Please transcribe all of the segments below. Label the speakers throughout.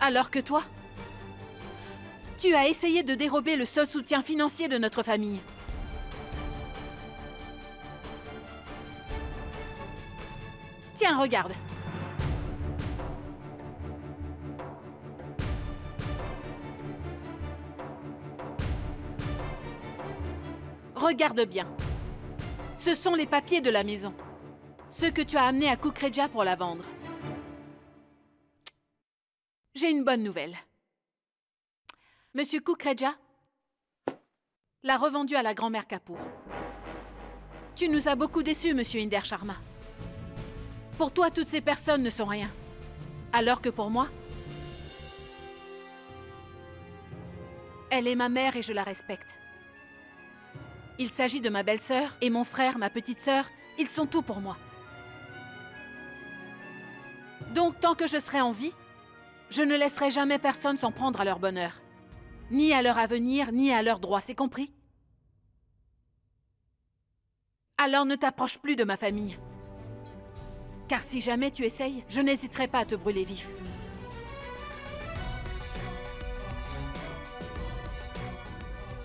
Speaker 1: Alors que toi, tu as essayé de dérober le seul soutien financier de notre famille. Tiens, regarde. Regarde bien. Ce sont les papiers de la maison. Ceux que tu as amenés à Kukreja pour la vendre. J'ai une bonne nouvelle. Monsieur Kukreja l'a revendu à la grand-mère Kapoor. Tu nous as beaucoup déçus, Monsieur Inder Sharma. Pour toi, toutes ces personnes ne sont rien. Alors que pour moi, elle est ma mère et je la respecte. Il s'agit de ma belle-sœur et mon frère, ma petite sœur, ils sont tout pour moi. Donc, tant que je serai en vie, je ne laisserai jamais personne s'en prendre à leur bonheur. Ni à leur avenir, ni à leurs droits, c'est compris? Alors ne t'approche plus de ma famille. Car si jamais tu essayes, je n'hésiterai pas à te brûler vif.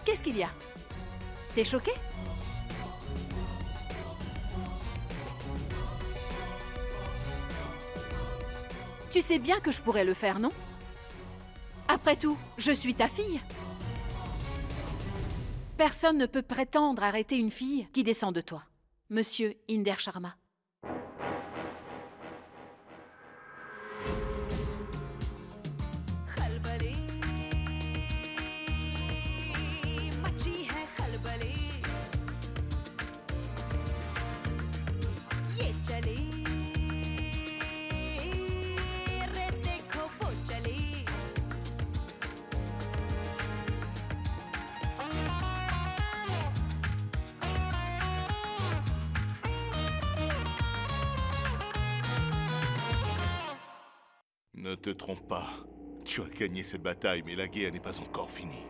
Speaker 1: Qu'est-ce qu'il y a? T'es choqué? Tu sais bien que je pourrais le faire, non? Après tout, je suis ta fille. Personne ne peut prétendre arrêter une fille qui descend de toi, Monsieur Inder Sharma.
Speaker 2: Ne te trompe pas. Tu as gagné cette bataille, mais la guerre n'est pas encore finie.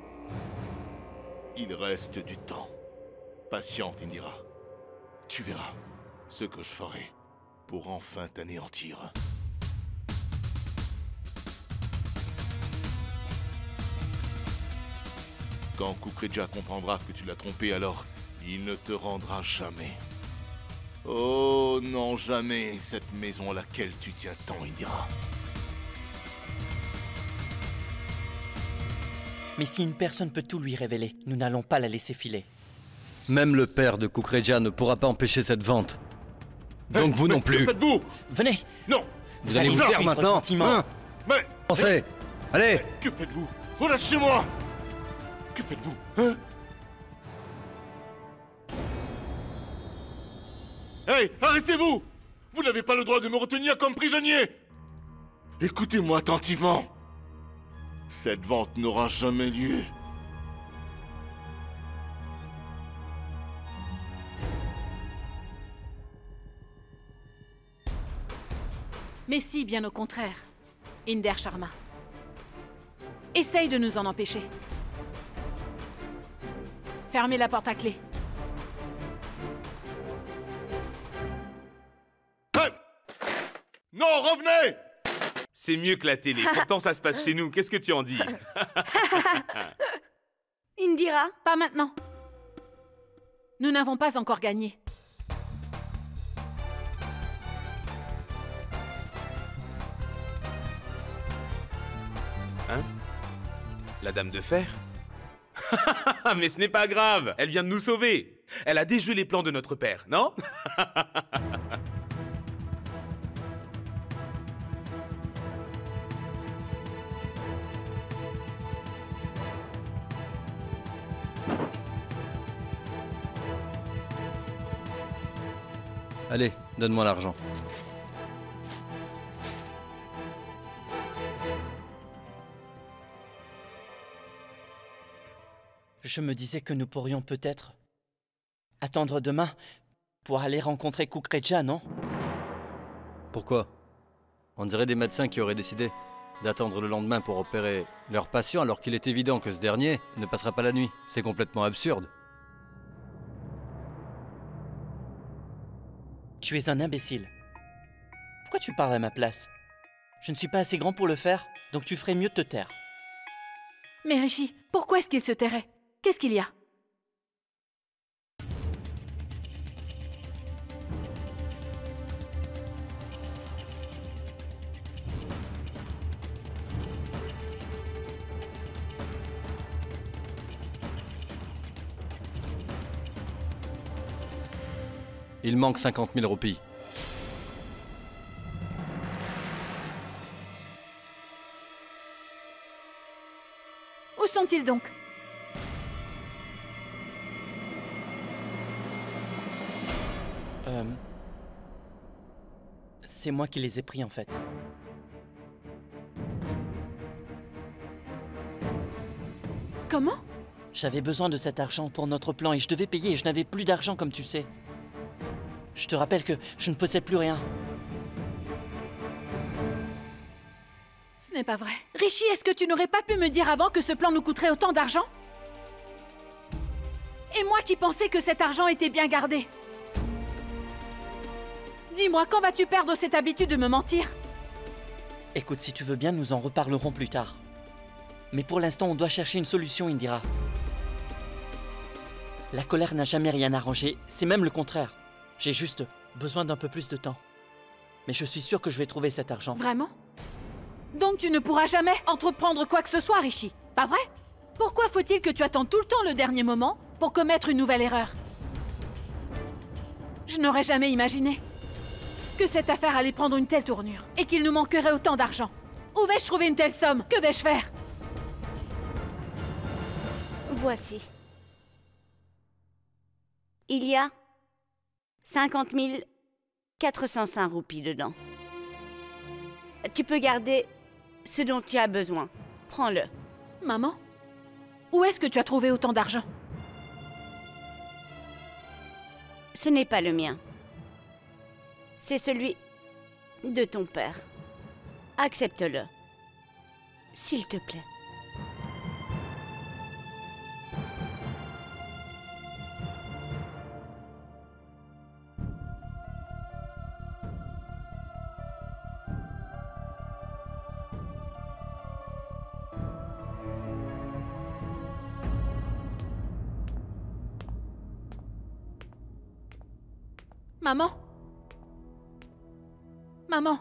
Speaker 2: Il reste du temps. Patiente, Indira. Tu verras ce que je ferai pour enfin t'anéantir. Quand Kukreja comprendra que tu l'as trompé, alors il ne te rendra jamais. Oh non, jamais cette maison à laquelle tu tiens tant, Indira.
Speaker 3: Mais si une personne peut tout lui révéler, nous n'allons pas la laisser filer.
Speaker 4: Même le père de Kukreja ne pourra pas empêcher cette vente. Donc vous non plus.
Speaker 2: Que faites-vous?
Speaker 3: Venez!
Speaker 2: Non!
Speaker 4: Vous allez vous taire
Speaker 3: suivre
Speaker 4: maintenant,
Speaker 3: gentiment.
Speaker 4: hein?
Speaker 2: Mais...
Speaker 4: Pensez! Allez!
Speaker 2: Que faites-vous? Relâchez-moi! Que faites-vous? Hein? Hey, arrêtez-vous! Vous n'avez pas le droit de me retenir comme prisonnier! Écoutez-moi attentivement. Cette vente n'aura jamais lieu.
Speaker 1: Mais si, bien au contraire, Inder Sharma. Essaye de nous en empêcher. Fermez la porte à clé.
Speaker 2: Hey! Non, revenez!
Speaker 5: C'est mieux que la télé. Pourtant, ça se passe chez nous. Qu'est-ce que tu en dis?
Speaker 1: Indira, pas maintenant. Nous n'avons pas encore gagné.
Speaker 5: Hein? La dame de fer? Mais ce n'est pas grave. Elle vient de nous sauver. Elle a déjoué les plans de notre père, non?
Speaker 4: Allez, donne-moi l'argent.
Speaker 3: Je me disais que nous pourrions peut-être attendre demain pour aller rencontrer Kukreja, non?
Speaker 4: Pourquoi? On dirait des médecins qui auraient décidé d'attendre le lendemain pour opérer leur patient alors qu'il est évident que ce dernier ne passera pas la nuit. C'est complètement absurde.
Speaker 3: Tu es un imbécile. Pourquoi tu parles à ma place? Je ne suis pas assez grand pour le faire, donc tu ferais mieux de te taire.
Speaker 1: Mais Rishi, pourquoi est-ce qu'il se tairait? Qu'est-ce qu'il y a?
Speaker 4: Il manque 50 000 roupies.
Speaker 1: Où sont-ils donc?
Speaker 3: C'est moi qui les ai pris en fait.
Speaker 1: Comment?
Speaker 3: J'avais besoin de cet argent pour notre plan et je devais payer et je n'avais plus d'argent comme tu sais. Je te rappelle que je ne possède plus rien.
Speaker 1: Ce n'est pas vrai. Rishi, est-ce que tu n'aurais pas pu me dire avant que ce plan nous coûterait autant d'argent? Et moi qui pensais que cet argent était bien gardé. Dis-moi, quand vas-tu perdre cette habitude de me mentir?
Speaker 3: Écoute, si tu veux bien, nous en reparlerons plus tard. Mais pour l'instant, on doit chercher une solution, Indira. La colère n'a jamais rien arrangé, c'est même le contraire. J'ai juste besoin d'un peu plus de temps. Mais je suis sûr que je vais trouver cet argent.
Speaker 1: Vraiment? Donc tu ne pourras jamais entreprendre quoi que ce soit, Rishi, pas vrai? Pourquoi faut-il que tu attendes tout le temps le dernier moment pour commettre une nouvelle erreur? Je n'aurais jamais imaginé que cette affaire allait prendre une telle tournure et qu'il nous manquerait autant d'argent. Où vais-je trouver une telle somme? Que vais-je faire?
Speaker 6: Voici. Il y a 50 405 roupies dedans. Tu peux garder ce dont tu as besoin. Prends-le.
Speaker 1: Maman, où est-ce que tu as trouvé autant d'argent?
Speaker 6: Ce n'est pas le mien. C'est celui de ton père. Accepte-le. S'il te plaît.
Speaker 1: Maman? Maman?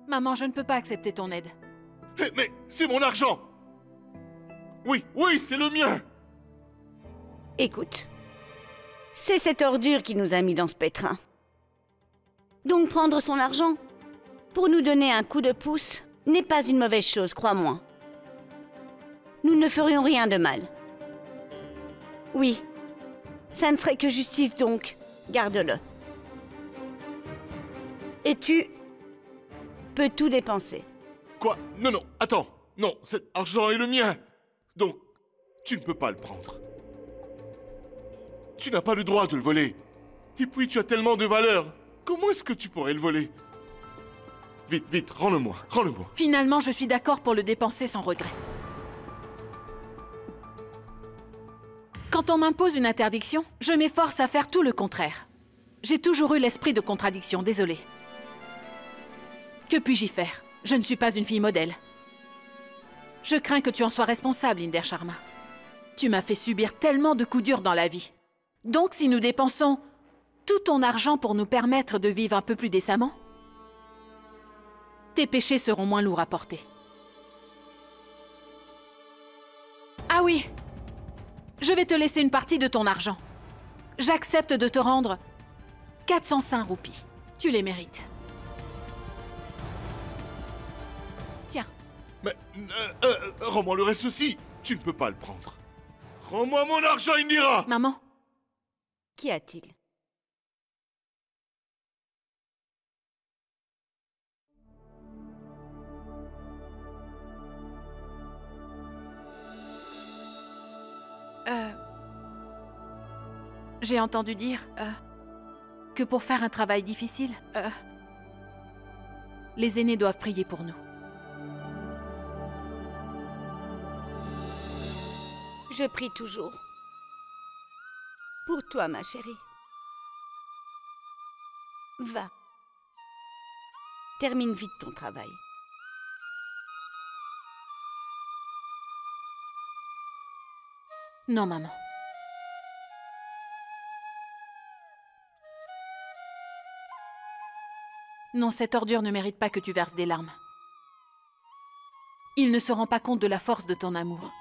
Speaker 1: Maman, je ne peux pas accepter ton aide.
Speaker 2: Mais c'est mon argent! Oui, oui, c'est le mien!
Speaker 6: Écoute, c'est cette ordure qui nous a mis dans ce pétrin. Donc prendre son argent pour nous donner un coup de pouce n'est pas une mauvaise chose, crois-moi. Nous ne ferions rien de mal. Oui, ça ne serait que justice donc, garde-le. Et tu peux tout dépenser.
Speaker 2: Quoi? Non, non, attends! Non, cet argent est le mien! Donc, tu ne peux pas le prendre. Tu n'as pas le droit de le voler. Et puis, tu as tellement de valeur. Comment est-ce que tu pourrais le voler? Vite, vite, rends-le-moi, rends-le-moi.
Speaker 1: Finalement, je suis d'accord pour le dépenser sans regret. Quand on m'impose une interdiction, je m'efforce à faire tout le contraire. J'ai toujours eu l'esprit de contradiction, désolée. Que puis-je y faire? Je ne suis pas une fille modèle. Je crains que tu en sois responsable, Inder Sharma. Tu m'as fait subir tellement de coups durs dans la vie. Donc si nous dépensons tout ton argent pour nous permettre de vivre un peu plus décemment, tes péchés seront moins lourds à porter. Ah oui, je vais te laisser une partie de ton argent. J'accepte de te rendre 405 roupies. Tu les mérites. Tiens.
Speaker 2: Mais, rends-moi le reste aussi. Tu ne peux pas le prendre. Rends-moi mon argent, Indira!
Speaker 1: Maman,
Speaker 6: Qu'y a-t-il?
Speaker 1: j'ai entendu dire que pour faire un travail difficile, les aînés doivent prier pour nous.
Speaker 6: Je prie toujours. Pour toi, ma chérie. Va. Termine vite ton travail.
Speaker 1: Non, maman. Non, cette ordure ne mérite pas que tu verses des larmes. Il ne se rend pas compte de la force de ton amour.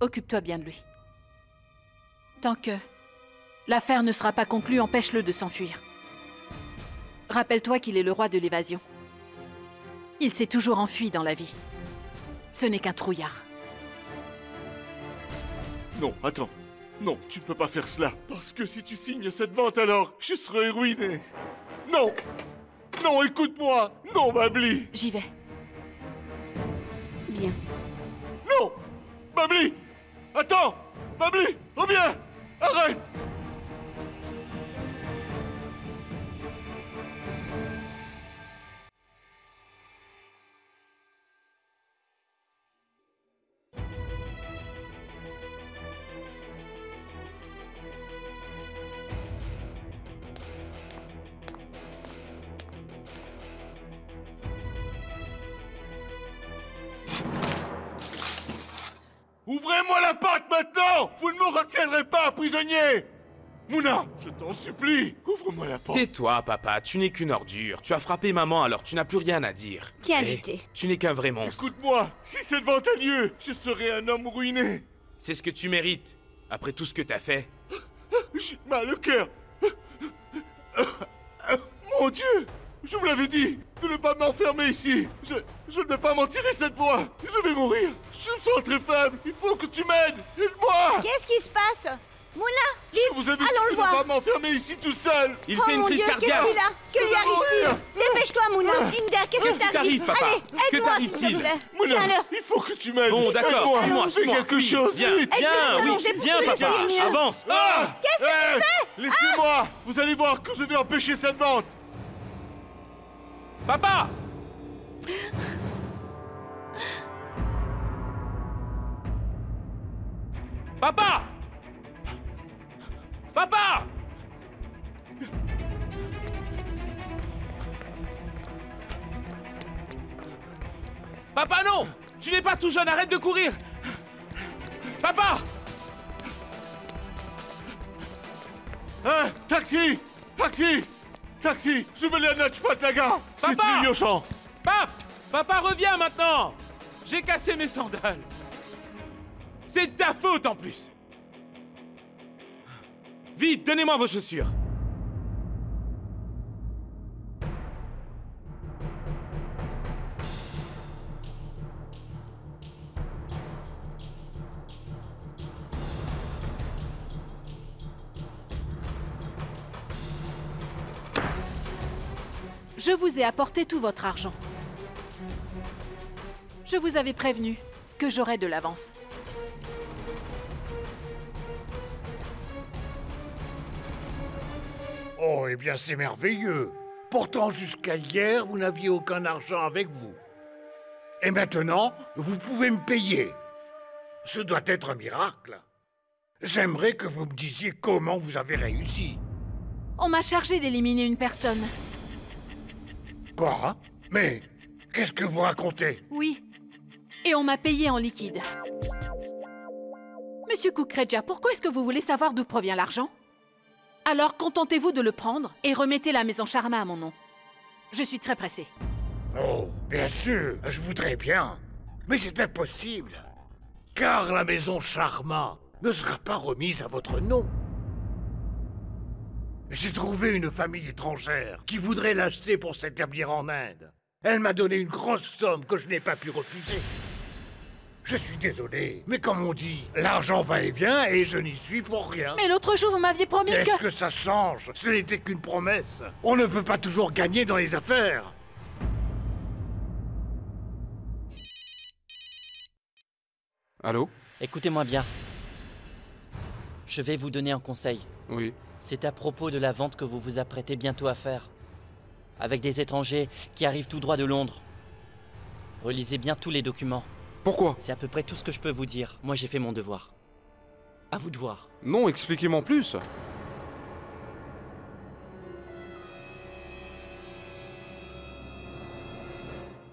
Speaker 1: Occupe-toi bien de lui. Tant que l'affaire ne sera pas conclue, empêche-le de s'enfuir. Rappelle-toi qu'il est le roi de l'évasion. Il s'est toujours enfui dans la vie. Ce n'est qu'un trouillard.
Speaker 2: Non, attends. Non, tu ne peux pas faire cela. Parce que si tu signes cette vente, alors je serai ruiné. Non! Non, écoute-moi! Non, Babli!
Speaker 1: J'y vais.
Speaker 6: Bien.
Speaker 2: Non! Babli! Attends! Babli! Reviens! Arrête! Ouvrez-moi la porte maintenant! Vous ne me retiendrez pas, prisonnier! Mouna, je t'en supplie, ouvre-moi la porte.
Speaker 5: Tais-toi, papa, tu n'es qu'une ordure. Tu as frappé maman, alors tu n'as plus rien à dire.
Speaker 6: Qui a
Speaker 5: Eh,
Speaker 6: invité?
Speaker 5: tu n'es qu'un vrai monstre.
Speaker 2: Écoute-moi, si cette vente a lieu, je serai un homme ruiné.
Speaker 5: C'est ce que tu mérites, après tout ce que t'as fait.
Speaker 2: J'ai mal au cœur. Mon Dieu! Je vous l'avais dit, de ne pas m'enfermer ici. Je ne vais pas m'en tirer cette fois. Je vais mourir. Je me sens très faible. Il faut que tu m'aides. Aide-moi!
Speaker 6: Qu'est-ce qui se passe? Mouna, vite!
Speaker 2: Je vous avais dit
Speaker 6: allons le
Speaker 2: de ne
Speaker 6: voir.
Speaker 2: pas m'enfermer ici tout seul.
Speaker 5: Il
Speaker 6: Oh
Speaker 5: fait une
Speaker 6: mon
Speaker 5: crise
Speaker 6: Dieu,
Speaker 5: cardiaque.
Speaker 6: qu'est-ce qu'il a? Que lui
Speaker 2: mourir.
Speaker 6: arrive-t-il? Dépêche-toi, Mouna. Inder, qu'est-ce
Speaker 5: Qu'est-ce
Speaker 6: qui
Speaker 5: qui t'arrive,
Speaker 6: t'arrive?
Speaker 5: papa?
Speaker 6: Allez,
Speaker 5: Que
Speaker 6: aide-moi, s'il
Speaker 5: t'arrive-t-il?
Speaker 6: te plaît.
Speaker 2: Mouna,
Speaker 6: Tiens-le.
Speaker 2: il faut que tu m'aides.
Speaker 5: Bon, d'accord,
Speaker 2: Aide-moi.
Speaker 5: suis-moi,
Speaker 2: Fais
Speaker 5: suis-moi.
Speaker 2: quelque
Speaker 5: Oui,
Speaker 2: chose,
Speaker 5: viens,
Speaker 2: vite.
Speaker 5: viens,
Speaker 6: Aide-le,
Speaker 5: oui,
Speaker 6: j'ai
Speaker 5: viens,
Speaker 6: poussé
Speaker 5: papa,
Speaker 6: les lumières.
Speaker 5: avance.
Speaker 2: Ah!
Speaker 6: Qu'est-ce que tu fais?
Speaker 2: Laissez-moi. Vous allez voir que je vais empêcher cette vente.
Speaker 5: Papa! Papa! Papa! Papa, non! Tu n'es pas tout jeune, arrête de courir! Papa!
Speaker 2: Hein? Taxi! Taxi! Taxi! Je veux aller à Nachpatlaga! C'est
Speaker 5: Papa!
Speaker 2: très urgent!
Speaker 5: Pape! Papa, reviens maintenant! J'ai cassé mes sandales! C'est de ta faute en plus! Vite, donnez-moi vos chaussures!
Speaker 1: Je vous ai apporté tout votre argent. Je vous avais prévenu que j'aurais de l'avance.
Speaker 7: Oh, eh bien, c'est merveilleux. Pourtant, jusqu'à hier, vous n'aviez aucun argent avec vous. Et maintenant, vous pouvez me payer. Ce doit être un miracle. J'aimerais que vous me disiez comment vous avez réussi.
Speaker 1: On m'a chargé d'éliminer une personne.
Speaker 7: Quoi? Mais qu'est-ce que vous racontez?
Speaker 1: Oui. Et on m'a payé en liquide. Monsieur Kukreja, pourquoi est-ce que vous voulez savoir d'où provient l'argent? Alors contentez-vous de le prendre et remettez la maison Sharma à mon nom. Je suis très pressée.
Speaker 7: Oh, bien sûr, je voudrais bien. Mais c'est impossible. Car la maison Sharma ne sera pas remise à votre nom. J'ai trouvé une famille étrangère qui voudrait l'acheter pour s'établir en Inde. Elle m'a donné une grosse somme que je n'ai pas pu refuser. Je suis désolé, mais comme on dit, l'argent va et vient et je n'y suis pour rien.
Speaker 1: Mais l'autre jour, vous m'aviez promis
Speaker 7: Qu'est-ce
Speaker 1: que...
Speaker 7: que ça change? Ce n'était qu'une promesse. On ne peut pas toujours gagner dans les affaires.
Speaker 5: Allô?
Speaker 3: Écoutez-moi bien. Je vais vous donner un conseil.
Speaker 5: Oui.
Speaker 3: C'est à propos de la vente que vous vous apprêtez bientôt à faire. Avec des étrangers qui arrivent tout droit de Londres. Relisez bien tous les documents.
Speaker 8: Pourquoi?
Speaker 3: C'est à peu près tout ce que je peux vous dire. Moi, j'ai fait mon devoir. À vous de voir.
Speaker 8: Non, expliquez-moi en plus.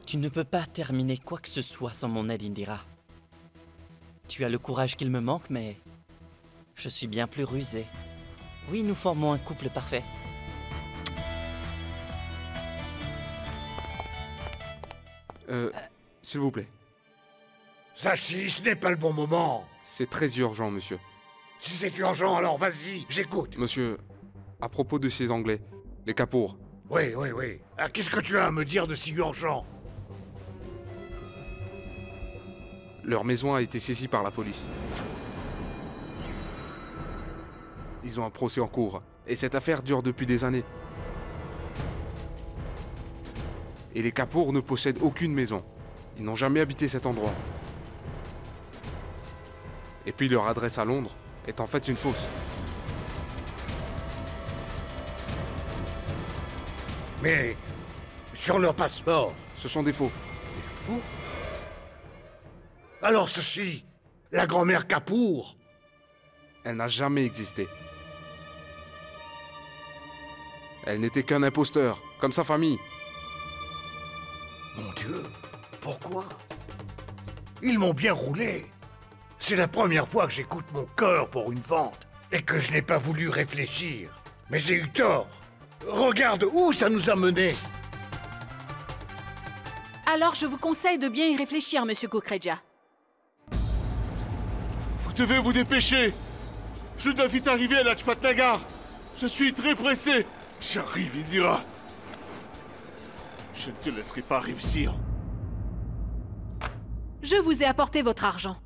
Speaker 3: Tu ne peux pas terminer quoi que ce soit sans mon aide, Indira. Tu as le courage qu'il me manque, mais je suis bien plus rusé. Oui, nous formons un couple parfait.
Speaker 8: S'il vous plaît.
Speaker 7: Sachi, ce n'est pas le bon moment.
Speaker 8: C'est très urgent, monsieur.
Speaker 7: Si c'est urgent, alors vas-y, j'écoute.
Speaker 8: Monsieur, à propos de ces Anglais, les Kapoor.
Speaker 7: Oui. Ah, qu'est-ce que tu as à me dire de si urgent?
Speaker 8: Leur maison a été saisie par la police. Ils ont un procès en cours, et cette affaire dure depuis des années. Et les Kapoor ne possèdent aucune maison. Ils n'ont jamais habité cet endroit. Et puis leur adresse à Londres est en fait une fausse.
Speaker 7: Mais sur leur passeport,
Speaker 8: Ce sont des faux.
Speaker 7: des faux? Alors Sachi, la grand-mère Kapoor,
Speaker 8: Elle n'a jamais existé. Elle n'était qu'un imposteur, comme sa famille.
Speaker 7: mon Dieu, pourquoi? Ils m'ont bien roulé. C'est la première fois que j'écoute mon cœur pour une vente et que je n'ai pas voulu réfléchir. Mais j'ai eu tort. Regarde où ça nous a menés.
Speaker 1: Alors je vous conseille de bien y réfléchir, Monsieur Kukreja.
Speaker 2: Vous devez vous dépêcher. Je dois vite arriver à Lajpat Nagar. Je suis très pressé. J'arrive, Indira. Je ne te laisserai pas réussir.
Speaker 1: Je vous ai apporté votre argent.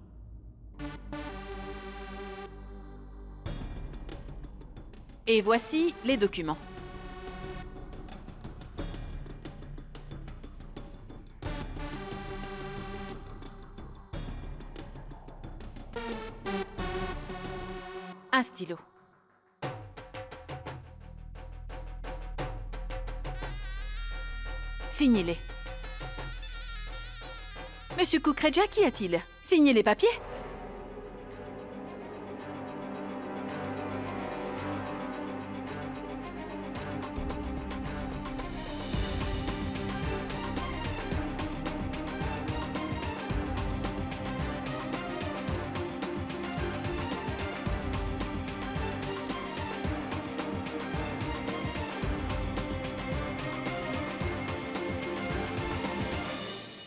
Speaker 1: Et voici les documents. Un stylo. Signez-les. Monsieur Kukreja, qu'y a-t-il? Signez les papiers?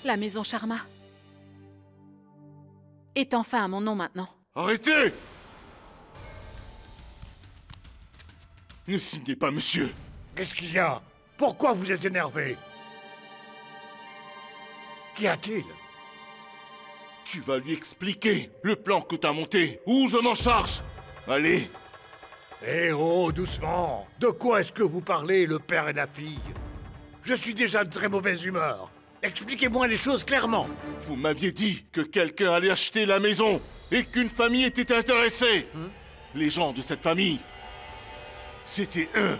Speaker 1: La maison Sharma est enfin à mon nom maintenant.
Speaker 2: Arrêtez! Ne signez pas, monsieur.
Speaker 7: Qu'est-ce qu'il y a? Pourquoi vous êtes énervé? Qu'y a-t-il?
Speaker 2: Tu vas lui expliquer le plan que t'as monté, ou je m'en charge. Allez.
Speaker 7: Eh oh, doucement. De quoi est-ce que vous parlez, le père et la fille? Je suis déjà de très mauvaise humeur. Expliquez-moi les choses clairement.
Speaker 2: Vous m'aviez dit que quelqu'un allait acheter la maison et qu'une famille était intéressée. Les gens de cette famille, c'était eux.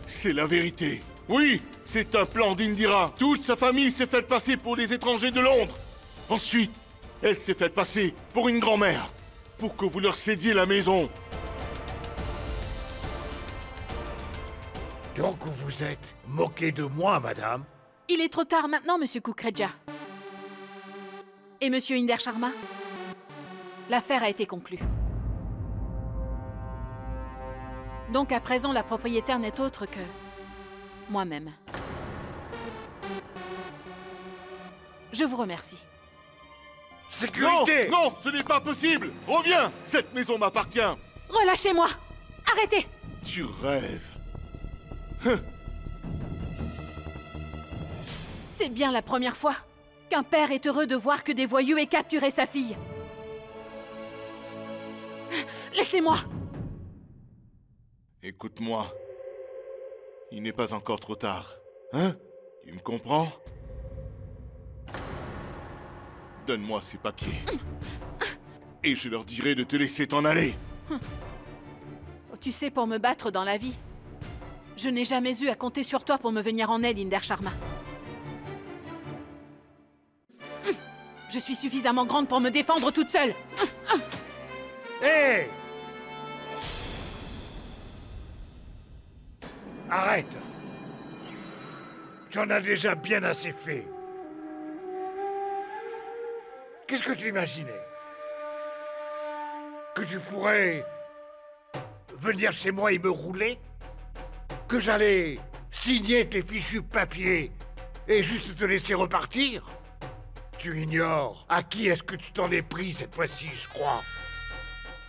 Speaker 2: C'est la vérité. Oui, c'est un plan d'Indira. Toute sa famille s'est faite passer pour des étrangers de Londres. Ensuite, elle s'est faite passer pour une grand-mère, pour que vous leur cédiez la maison.
Speaker 7: Donc vous vous êtes moqué de moi, madame?
Speaker 1: Il est trop tard maintenant, Monsieur Kukreja. Et Monsieur Inder Sharma? L'affaire a été conclue. Donc à présent, la propriétaire n'est autre que moi-même. Je vous remercie.
Speaker 7: Sécurité!
Speaker 2: Non, non, ce n'est pas possible. Reviens, cette maison m'appartient.
Speaker 1: Relâchez-moi! Arrêtez!
Speaker 2: Tu rêves.
Speaker 1: C'est bien la première fois qu'un père est heureux de voir que des voyous aient capturé sa fille. Laissez-moi!
Speaker 2: Écoute-moi. Il n'est pas encore trop tard. Hein? Tu me comprends? Donne-moi ces papiers. Et je leur dirai de te laisser t'en aller.
Speaker 1: Tu sais, pour me battre dans la vie, je n'ai jamais eu à compter sur toi pour me venir en aide, Inder Sharma. Je suis suffisamment grande pour me défendre toute seule.
Speaker 7: Hé! Arrête! Tu en as déjà bien assez fait. Qu'est-ce que tu imaginais? Que tu pourrais venir chez moi et me rouler? Que j'allais signer tes fichus papiers et juste te laisser repartir? Tu ignores à qui est-ce que tu t'en es pris cette fois-ci, je crois.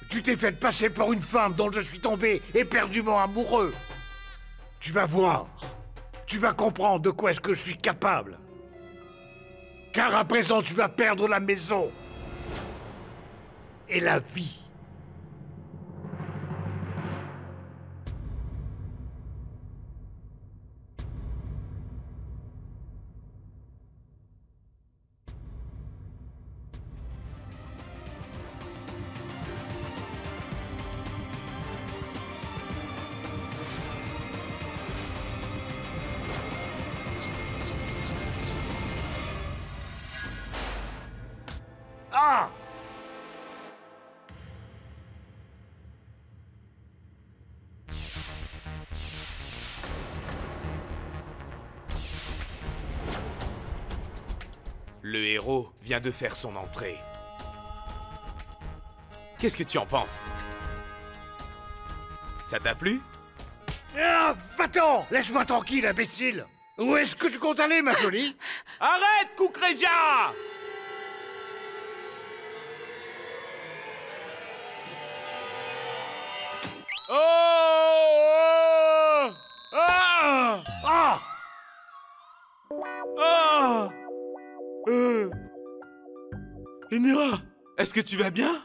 Speaker 7: Tu t'es fait passer pour une femme dont je suis tombé éperdument amoureux. Tu vas voir. Tu vas comprendre de quoi est-ce que je suis capable. Car à présent, tu vas perdre la maison. Et la vie. Ah!
Speaker 5: Le héros vient de faire son entrée. Qu'est-ce que tu en penses? Ça t'a plu?
Speaker 7: Ah, va-t'en! Laisse-moi tranquille, imbécile! Où est-ce que tu comptes aller, ma jolie?
Speaker 5: Arrête, Kukureja! Oh! Ah!
Speaker 7: Ah!
Speaker 5: Ah! Indira, est-ce que tu vas bien?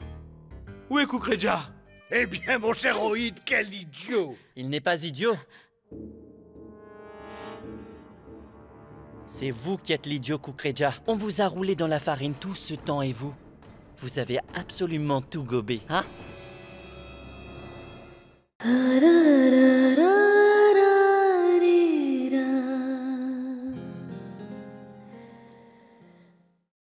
Speaker 5: Où est Kukureja?
Speaker 7: Eh bien, mon cher Oïd, quel idiot!
Speaker 3: Il n'est pas idiot. C'est vous qui êtes l'idiot, Kukureja. On vous a roulé dans la farine tout ce temps et vous avez absolument tout gobé, hein?